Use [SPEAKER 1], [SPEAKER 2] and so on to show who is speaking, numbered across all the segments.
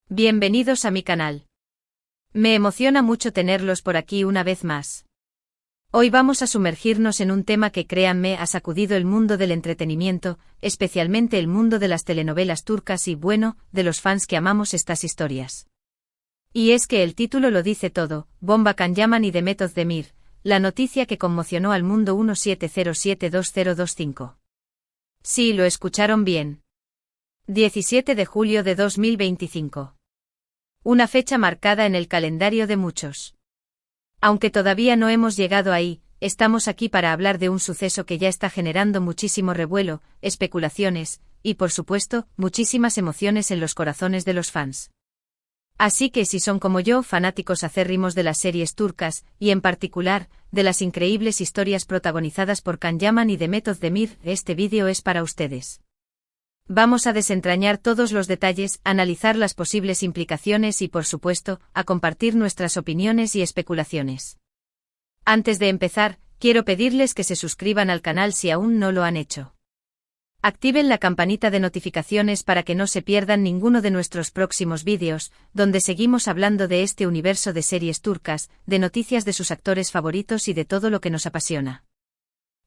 [SPEAKER 1] Bienvenidos a mi canal. Me emociona mucho tenerlos por aquí una vez más. Hoy vamos a sumergirnos en un tema que, créanme, ha sacudido el mundo del entretenimiento, especialmente el mundo de las telenovelas turcas y, bueno, de los fans que amamos estas historias. Y es que el título lo dice todo: Bomba Can Yaman y Demet Özdemir, la noticia que conmocionó al mundo 17072025. Sí, lo escucharon bien. 17 de julio de 2025. Una fecha marcada en el calendario de muchos. Aunque todavía no hemos llegado ahí, estamos aquí para hablar de un suceso que ya está generando muchísimo revuelo, especulaciones, y por supuesto, muchísimas emociones en los corazones de los fans. Así que si son como yo, fanáticos acérrimos de las series turcas, y en particular, de las increíbles historias protagonizadas por Can Yaman y Demet Özdemir, este vídeo es para ustedes. Vamos a desentrañar todos los detalles, analizar las posibles implicaciones y, por supuesto, a compartir nuestras opiniones y especulaciones. Antes de empezar, quiero pedirles que se suscriban al canal si aún no lo han hecho. Activen la campanita de notificaciones para que no se pierdan ninguno de nuestros próximos vídeos, donde seguimos hablando de este universo de series turcas, de noticias de sus actores favoritos y de todo lo que nos apasiona.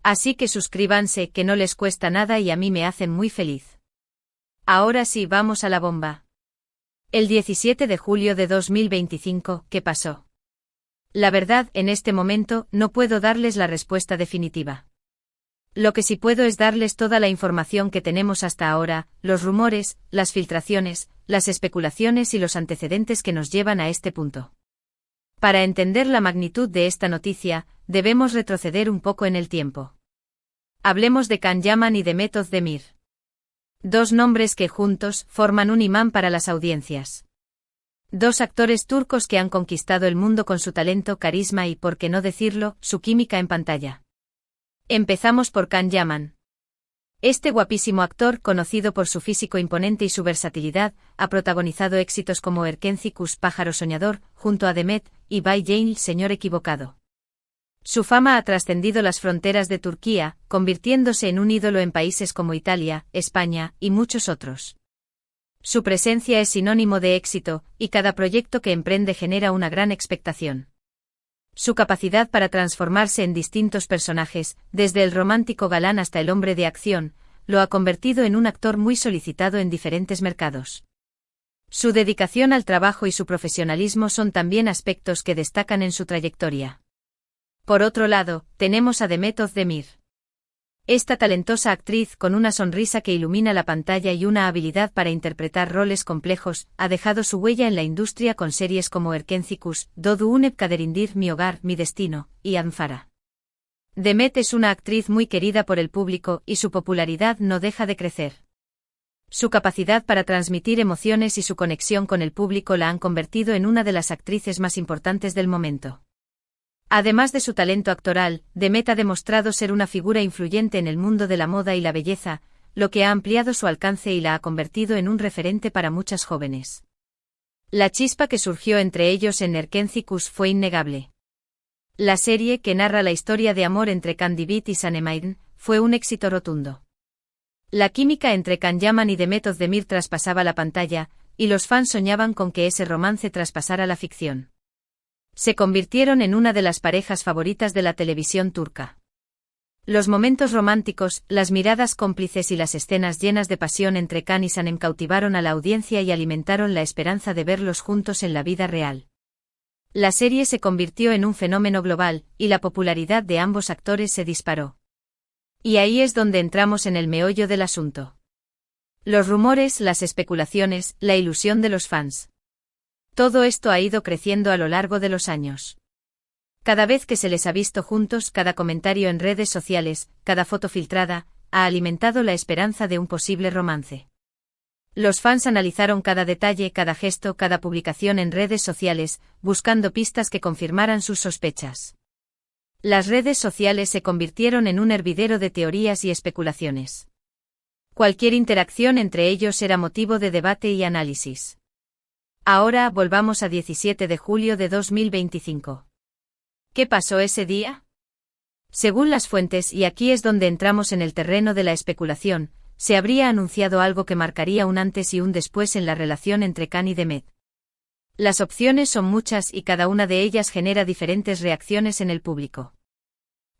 [SPEAKER 1] Así que suscríbanse, que no les cuesta nada y a mí me hacen muy feliz. Ahora sí, vamos a la bomba. El 17 de julio de 2025, ¿qué pasó? La verdad, en este momento, no puedo darles la respuesta definitiva. Lo que sí puedo es darles toda la información que tenemos hasta ahora, los rumores, las filtraciones, las especulaciones y los antecedentes que nos llevan a este punto. Para entender la magnitud de esta noticia, debemos retroceder un poco en el tiempo. Hablemos de Can Yaman y Demet Özdemir. Dos nombres que juntos forman un imán para las audiencias. Dos actores turcos que han conquistado el mundo con su talento, carisma y, por qué no decirlo, su química en pantalla. Empezamos por Can Yaman. Este guapísimo actor, conocido por su físico imponente y su versatilidad, ha protagonizado éxitos como Erkenci Kuş, Pájaro Soñador, junto a Demet, y Bay Jane, Señor Equivocado. Su fama ha trascendido las fronteras de Turquía, convirtiéndose en un ídolo en países como Italia, España, y muchos otros. Su presencia es sinónimo de éxito, y cada proyecto que emprende genera una gran expectación. Su capacidad para transformarse en distintos personajes, desde el romántico galán hasta el hombre de acción, lo ha convertido en un actor muy solicitado en diferentes mercados. Su dedicación al trabajo y su profesionalismo son también aspectos que destacan en su trayectoria. Por otro lado, tenemos a Demet Özdemir. Esta talentosa actriz, con una sonrisa que ilumina la pantalla y una habilidad para interpretar roles complejos, ha dejado su huella en la industria con series como Erkenci Kuş, Doğdu Unep Kaderindir, Mi Hogar, Mi Destino, y Anfara. Demet es una actriz muy querida por el público y su popularidad no deja de crecer. Su capacidad para transmitir emociones y su conexión con el público la han convertido en una de las actrices más importantes del momento. Además de su talento actoral, Demet ha demostrado ser una figura influyente en el mundo de la moda y la belleza, lo que ha ampliado su alcance y la ha convertido en un referente para muchas jóvenes. La chispa que surgió entre ellos en Erkenci Kuş fue innegable. La serie, que narra la historia de amor entre Can Divit y Sanem, fue un éxito rotundo. La química entre Can Yaman y Demet Özdemir traspasaba la pantalla, y los fans soñaban con que ese romance traspasara la ficción. Se convirtieron en una de las parejas favoritas de la televisión turca. Los momentos románticos, las miradas cómplices y las escenas llenas de pasión entre Can y Sanem cautivaron a la audiencia y alimentaron la esperanza de verlos juntos en la vida real. La serie se convirtió en un fenómeno global, y la popularidad de ambos actores se disparó. Y ahí es donde entramos en el meollo del asunto. Los rumores, las especulaciones, la ilusión de los fans. Todo esto ha ido creciendo a lo largo de los años. Cada vez que se les ha visto juntos, cada comentario en redes sociales, cada foto filtrada, ha alimentado la esperanza de un posible romance. Los fans analizaron cada detalle, cada gesto, cada publicación en redes sociales, buscando pistas que confirmaran sus sospechas. Las redes sociales se convirtieron en un hervidero de teorías y especulaciones. Cualquier interacción entre ellos era motivo de debate y análisis. Ahora volvamos a 17 de julio de 2025. ¿Qué pasó ese día? Según las fuentes, y aquí es donde entramos en el terreno de la especulación, se habría anunciado algo que marcaría un antes y un después en la relación entre Khan y Demet. Las opciones son muchas y cada una de ellas genera diferentes reacciones en el público.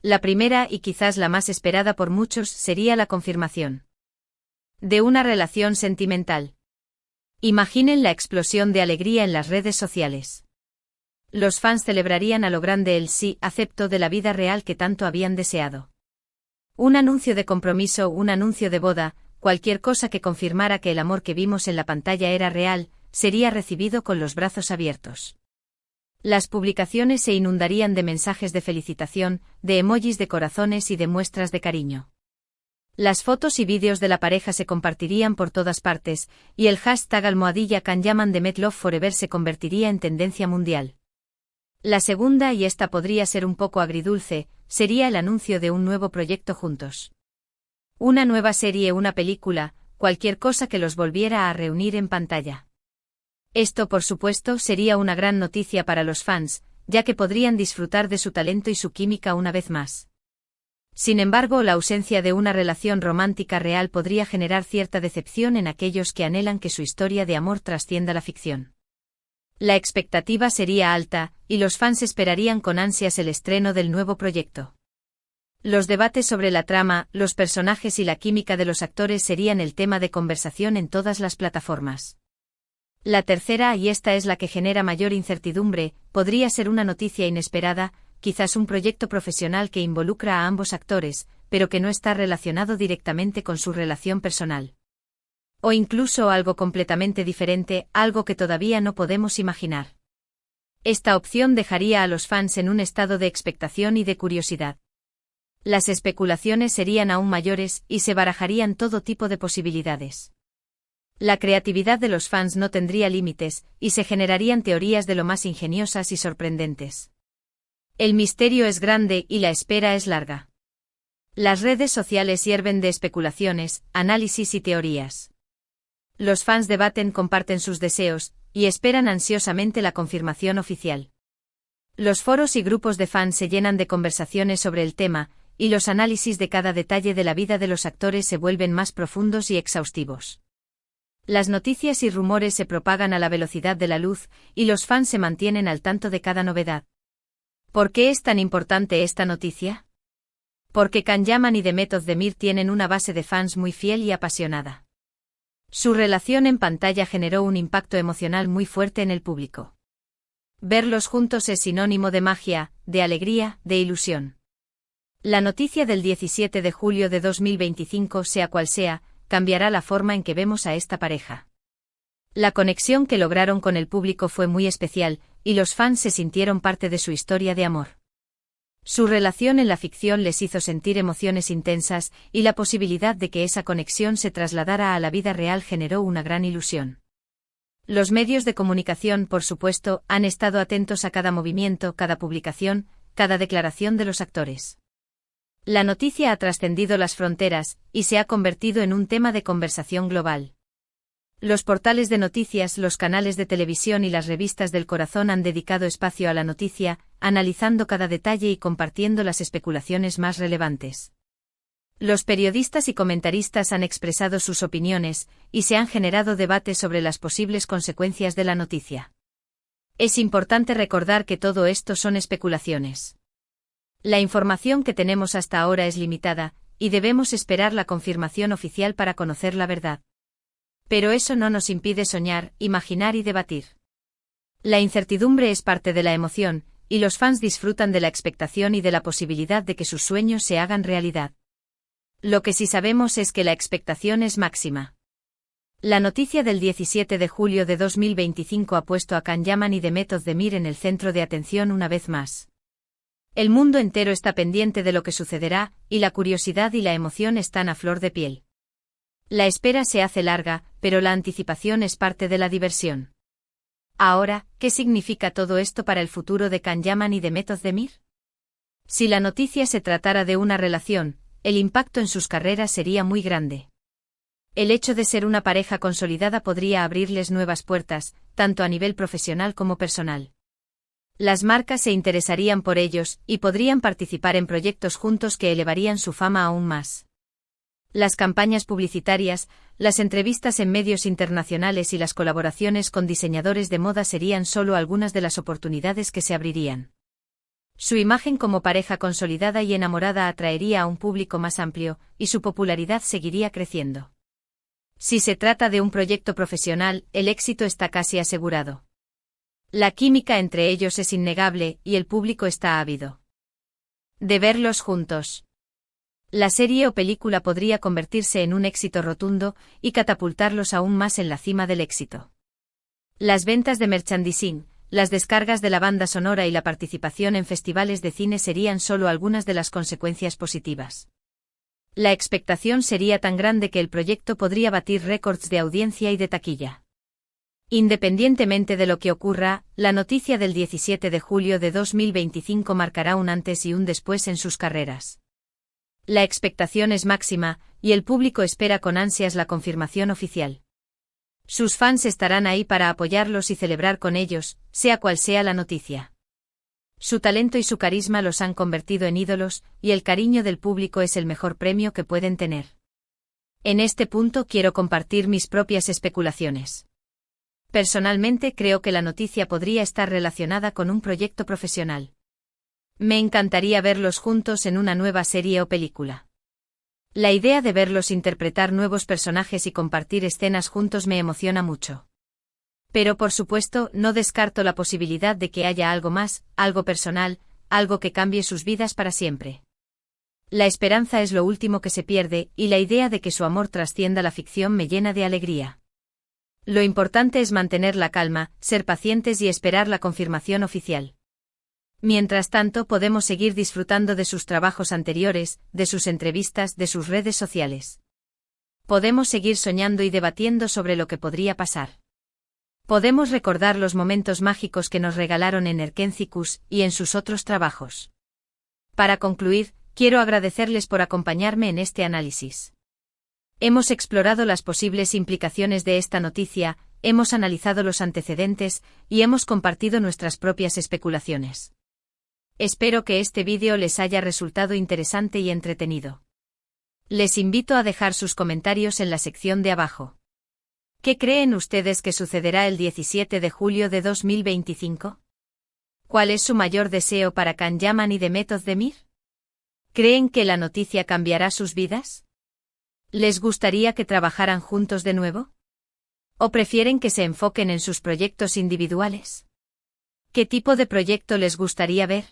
[SPEAKER 1] La primera, y quizás la más esperada por muchos, sería la confirmación de una relación sentimental. Imaginen la explosión de alegría en las redes sociales. Los fans celebrarían a lo grande el sí, acepto de la vida real que tanto habían deseado. Un anuncio de compromiso, un anuncio de boda, cualquier cosa que confirmara que el amor que vimos en la pantalla era real, sería recibido con los brazos abiertos. Las publicaciones se inundarían de mensajes de felicitación, de emojis de corazones y de muestras de cariño. Las fotos y vídeos de la pareja se compartirían por todas partes, y el hashtag #KhanYaman_DemetLoveForever se convertiría en tendencia mundial. La segunda, y esta podría ser un poco agridulce, sería el anuncio de un nuevo proyecto juntos. Una nueva serie, una película, cualquier cosa que los volviera a reunir en pantalla. Esto, por supuesto, sería una gran noticia para los fans, ya que podrían disfrutar de su talento y su química una vez más. Sin embargo, la ausencia de una relación romántica real podría generar cierta decepción en aquellos que anhelan que su historia de amor trascienda la ficción. La expectativa sería alta, y los fans esperarían con ansias el estreno del nuevo proyecto. Los debates sobre la trama, los personajes y la química de los actores serían el tema de conversación en todas las plataformas. La tercera, y esta es la que genera mayor incertidumbre, podría ser una noticia inesperada, quizás un proyecto profesional que involucra a ambos actores, pero que no está relacionado directamente con su relación personal. O incluso algo completamente diferente, algo que todavía no podemos imaginar. Esta opción dejaría a los fans en un estado de expectación y de curiosidad. Las especulaciones serían aún mayores y se barajarían todo tipo de posibilidades. La creatividad de los fans no tendría límites, y se generarían teorías de lo más ingeniosas y sorprendentes. El misterio es grande y la espera es larga. Las redes sociales hierven de especulaciones, análisis y teorías. Los fans debaten, comparten sus deseos, y esperan ansiosamente la confirmación oficial. Los foros y grupos de fans se llenan de conversaciones sobre el tema, y los análisis de cada detalle de la vida de los actores se vuelven más profundos y exhaustivos. Las noticias y rumores se propagan a la velocidad de la luz, y los fans se mantienen al tanto de cada novedad. ¿Por qué es tan importante esta noticia? Porque Khan Yaman y Demet Özdemir tienen una base de fans muy fiel y apasionada. Su relación en pantalla generó un impacto emocional muy fuerte en el público. Verlos juntos es sinónimo de magia, de alegría, de ilusión. La noticia del 17 de julio de 2025, sea cual sea, cambiará la forma en que vemos a esta pareja. La conexión que lograron con el público fue muy especial, y los fans se sintieron parte de su historia de amor. Su relación en la ficción les hizo sentir emociones intensas, y la posibilidad de que esa conexión se trasladara a la vida real generó una gran ilusión. Los medios de comunicación, por supuesto, han estado atentos a cada movimiento, cada publicación, cada declaración de los actores. La noticia ha trascendido las fronteras, y se ha convertido en un tema de conversación global. Los portales de noticias, los canales de televisión y las revistas del corazón han dedicado espacio a la noticia, analizando cada detalle y compartiendo las especulaciones más relevantes. Los periodistas y comentaristas han expresado sus opiniones, y se han generado debates sobre las posibles consecuencias de la noticia. Es importante recordar que todo esto son especulaciones. La información que tenemos hasta ahora es limitada, y debemos esperar la confirmación oficial para conocer la verdad. Pero eso no nos impide soñar, imaginar y debatir. La incertidumbre es parte de la emoción, y los fans disfrutan de la expectación y de la posibilidad de que sus sueños se hagan realidad. Lo que sí sabemos es que la expectación es máxima. La noticia del 17 de julio de 2025 ha puesto a Khan Yaman y Demet Özdemir en el centro de atención una vez más. El mundo entero está pendiente de lo que sucederá, y la curiosidad y la emoción están a flor de piel. La espera se hace larga, pero la anticipación es parte de la diversión. Ahora, ¿qué significa todo esto para el futuro de Khan Yaman y Demet Özdemir? Si la noticia se tratara de una relación, el impacto en sus carreras sería muy grande. El hecho de ser una pareja consolidada podría abrirles nuevas puertas, tanto a nivel profesional como personal. Las marcas se interesarían por ellos, y podrían participar en proyectos juntos que elevarían su fama aún más. Las campañas publicitarias, las entrevistas en medios internacionales y las colaboraciones con diseñadores de moda serían solo algunas de las oportunidades que se abrirían. Su imagen como pareja consolidada y enamorada atraería a un público más amplio, y su popularidad seguiría creciendo. Si se trata de un proyecto profesional, el éxito está casi asegurado. La química entre ellos es innegable, y el público está ávido de verlos juntos. La serie o película podría convertirse en un éxito rotundo y catapultarlos aún más en la cima del éxito. Las ventas de merchandising, las descargas de la banda sonora y la participación en festivales de cine serían solo algunas de las consecuencias positivas. La expectación sería tan grande que el proyecto podría batir récords de audiencia y de taquilla. Independientemente de lo que ocurra, la noticia del 17 de julio de 2025 marcará un antes y un después en sus carreras. La expectación es máxima, y el público espera con ansias la confirmación oficial. Sus fans estarán ahí para apoyarlos y celebrar con ellos, sea cual sea la noticia. Su talento y su carisma los han convertido en ídolos, y el cariño del público es el mejor premio que pueden tener. En este punto quiero compartir mis propias especulaciones. Personalmente creo que la noticia podría estar relacionada con un proyecto profesional. Me encantaría verlos juntos en una nueva serie o película. La idea de verlos interpretar nuevos personajes y compartir escenas juntos me emociona mucho. Pero por supuesto, no descarto la posibilidad de que haya algo más, algo personal, algo que cambie sus vidas para siempre. La esperanza es lo último que se pierde, y la idea de que su amor trascienda la ficción me llena de alegría. Lo importante es mantener la calma, ser pacientes y esperar la confirmación oficial. Mientras tanto, podemos seguir disfrutando de sus trabajos anteriores, de sus entrevistas, de sus redes sociales. Podemos seguir soñando y debatiendo sobre lo que podría pasar. Podemos recordar los momentos mágicos que nos regalaron en Erkencicus y en sus otros trabajos. Para concluir, quiero agradecerles por acompañarme en este análisis. Hemos explorado las posibles implicaciones de esta noticia, hemos analizado los antecedentes, y hemos compartido nuestras propias especulaciones. Espero que este vídeo les haya resultado interesante y entretenido. Les invito a dejar sus comentarios en la sección de abajo. ¿Qué creen ustedes que sucederá el 17 de julio de 2025? ¿Cuál es su mayor deseo para Can Yaman y Demet Özdemir? ¿Creen que la noticia cambiará sus vidas? ¿Les gustaría que trabajaran juntos de nuevo? ¿O prefieren que se enfoquen en sus proyectos individuales? ¿Qué tipo de proyecto les gustaría ver?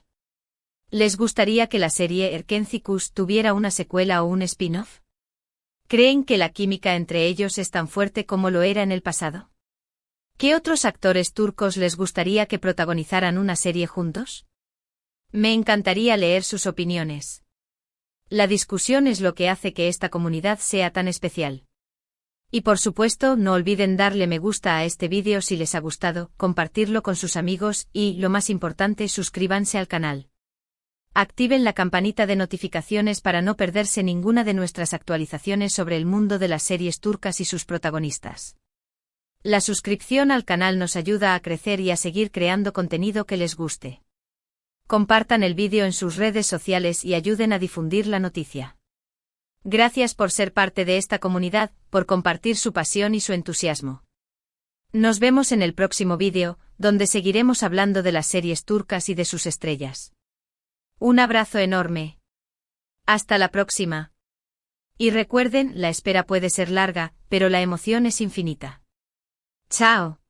[SPEAKER 1] ¿Les gustaría que la serie Erkencicus tuviera una secuela o un spin-off? ¿Creen que la química entre ellos es tan fuerte como lo era en el pasado? ¿Qué otros actores turcos les gustaría que protagonizaran una serie juntos? Me encantaría leer sus opiniones. La discusión es lo que hace que esta comunidad sea tan especial. Y por supuesto, no olviden darle me gusta a este vídeo si les ha gustado, compartirlo con sus amigos y, lo más importante, suscríbanse al canal. Activen la campanita de notificaciones para no perderse ninguna de nuestras actualizaciones sobre el mundo de las series turcas y sus protagonistas. La suscripción al canal nos ayuda a crecer y a seguir creando contenido que les guste. Compartan el vídeo en sus redes sociales y ayuden a difundir la noticia. Gracias por ser parte de esta comunidad, por compartir su pasión y su entusiasmo. Nos vemos en el próximo vídeo, donde seguiremos hablando de las series turcas y de sus estrellas. Un abrazo enorme. Hasta la próxima. Y recuerden, la espera puede ser larga, pero la emoción es infinita. Chao.